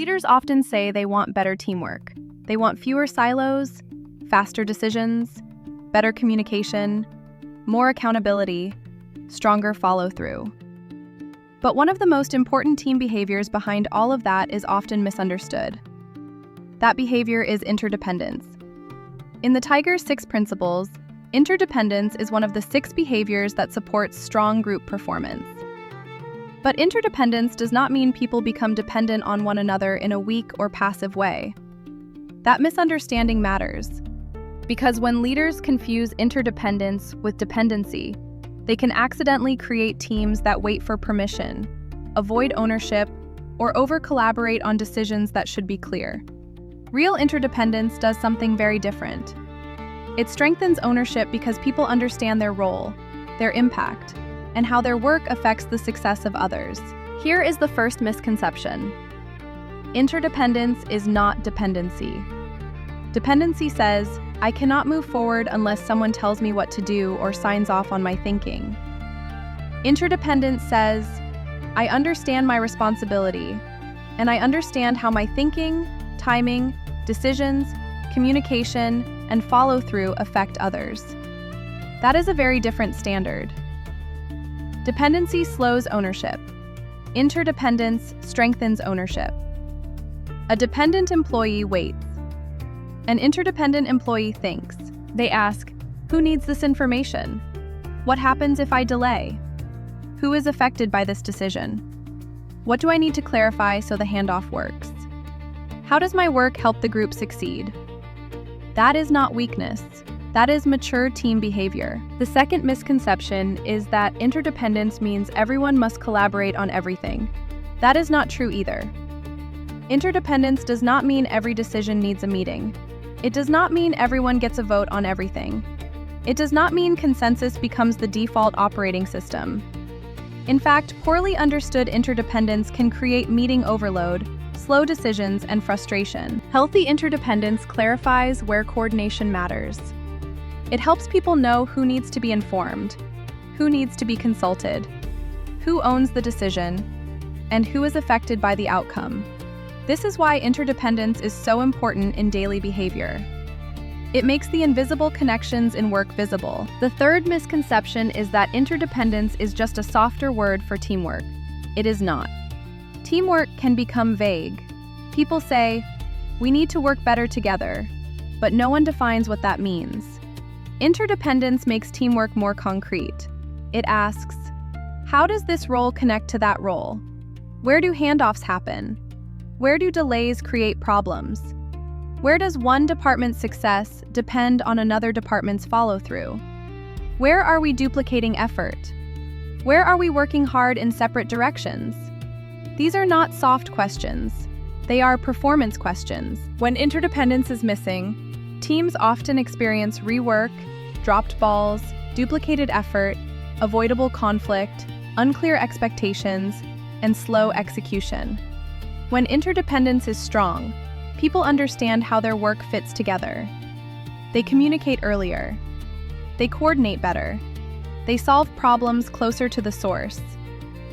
Leaders often say they want better teamwork. They want fewer silos, faster decisions, better communication, more accountability, stronger follow-through. But one of the most important team behaviors behind all of that is often misunderstood. That behavior is interdependence. In the Tiger's 6 principles, interdependence is one of the 6 behaviors that supports strong group performance. But interdependence does not mean people become dependent on one another in a weak or passive way. That misunderstanding matters, because when leaders confuse interdependence with dependency, they can accidentally create teams that wait for permission, avoid ownership, or over-collaborate on decisions that should be clear. Real interdependence does something very different. It strengthens ownership because people understand their role, their impact, and how their work affects the success of others. Here is the first misconception. Interdependence is not dependency. Dependency says, I cannot move forward unless someone tells me what to do or signs off on my thinking. Interdependence says, I understand my responsibility, and I understand how my thinking, timing, decisions, communication, and follow-through affect others. That is a very different standard. Dependency slows ownership. Interdependence strengthens ownership. A dependent employee waits. An interdependent employee thinks. They ask, who needs this information? What happens if I delay? Who is affected by this decision? What do I need to clarify so the handoff works? How does my work help the group succeed? That is not weakness. That is mature team behavior. The second misconception is that interdependence means everyone must collaborate on everything. That is not true either. Interdependence does not mean every decision needs a meeting. It does not mean everyone gets a vote on everything. It does not mean consensus becomes the default operating system. In fact, poorly understood interdependence can create meeting overload, slow decisions, and frustration. Healthy interdependence clarifies where coordination matters. It helps people know who needs to be informed, who needs to be consulted, who owns the decision, and who is affected by the outcome. This is why interdependence is so important in daily behavior. It makes the invisible connections in work visible. The third misconception is that interdependence is just a softer word for teamwork. It is not. Teamwork can become vague. People say, we need to work better together, but no one defines what that means. Interdependence makes teamwork more concrete. It asks, how does this role connect to that role? Where do handoffs happen? Where do delays create problems? Where does one department's success depend on another department's follow-through? Where are we duplicating effort? Where are we working hard in separate directions? These are not soft questions. They are performance questions. When interdependence is missing, teams often experience rework, dropped balls, duplicated effort, avoidable conflict, unclear expectations, and slow execution. When interdependence is strong, people understand how their work fits together. They communicate earlier. They coordinate better. They solve problems closer to the source.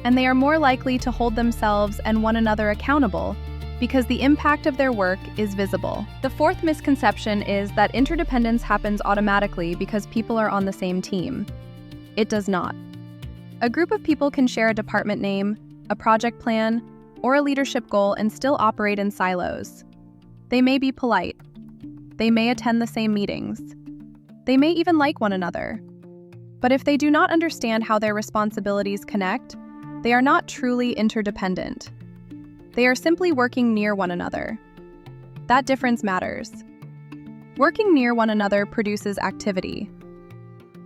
And they are more likely to hold themselves and one another accountable because the impact of their work is visible. The fourth misconception is that interdependence happens automatically because people are on the same team. It does not. A group of people can share a department name, a project plan, or a leadership goal and still operate in silos. They may be polite. They may attend the same meetings. They may even like one another. But if they do not understand how their responsibilities connect, they are not truly interdependent. They are simply working near one another. That difference matters. Working near one another produces activity.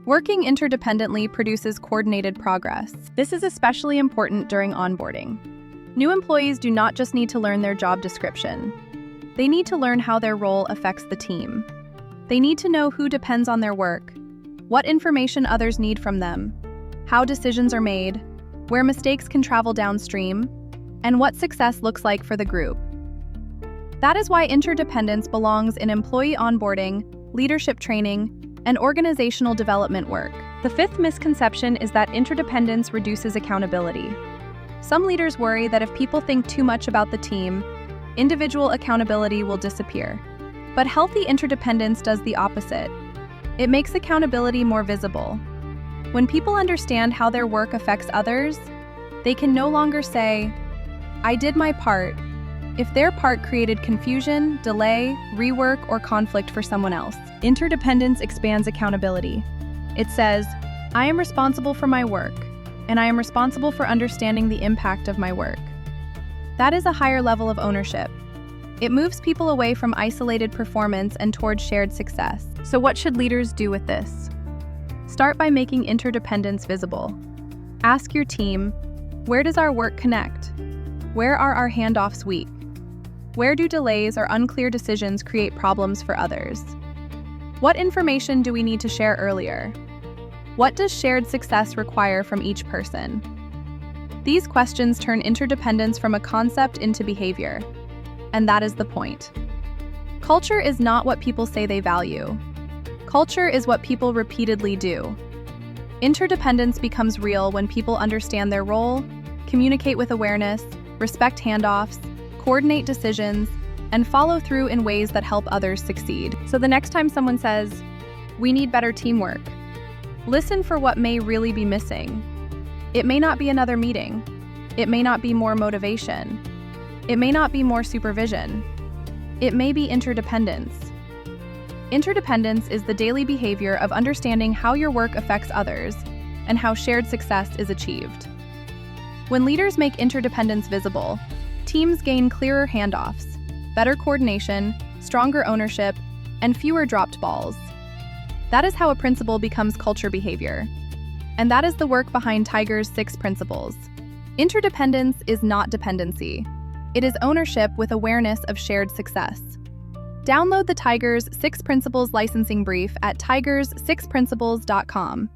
Working interdependently produces coordinated progress. This is especially important during onboarding. New employees do not just need to learn their job description. They need to learn how their role affects the team. They need to know who depends on their work, what information others need from them, how decisions are made, where mistakes can travel downstream, and what success looks like for the group. That is why interdependence belongs in employee onboarding, leadership training, and organizational development work. The fifth misconception is that interdependence reduces accountability. Some leaders worry that if people think too much about the team, Individual accountability will disappear. But healthy interdependence does the opposite. It makes accountability more visible. When people understand how their work affects others, they can no longer say, "I did my part," if their part created confusion, delay, rework, or conflict for someone else. Interdependence expands accountability. It says, "I am responsible for my work, and I am responsible for understanding the impact of my work." That is a higher level of ownership. It moves people away from isolated performance and toward shared success. So what should leaders do with this? Start by making interdependence visible. Ask your team, where does our work connect? Where are our handoffs weak? Where do delays or unclear decisions create problems for others? What information do we need to share earlier? What does shared success require from each person? These questions turn interdependence from a concept into behavior. And that is the point. Culture is not what people say they value. Culture is what people repeatedly do. Interdependence becomes real when people understand their role, communicate with awareness, respect handoffs, coordinate decisions, and follow through in ways that help others succeed. So the next time someone says, "We need better teamwork," listen for what may really be missing. It may not be another meeting. It may not be more motivation. It may not be more supervision. It may be interdependence. Interdependence is the daily behavior of understanding how your work affects others and how shared success is achieved. When leaders make interdependence visible, teams gain clearer handoffs, better coordination, stronger ownership, and fewer dropped balls. That is how a principle becomes culture behavior. And that is the work behind Tiger's 6 principles. Interdependence is not dependency. It is ownership with awareness of shared success. Download the Tiger's 6 Principles licensing brief at tigers6principles.com.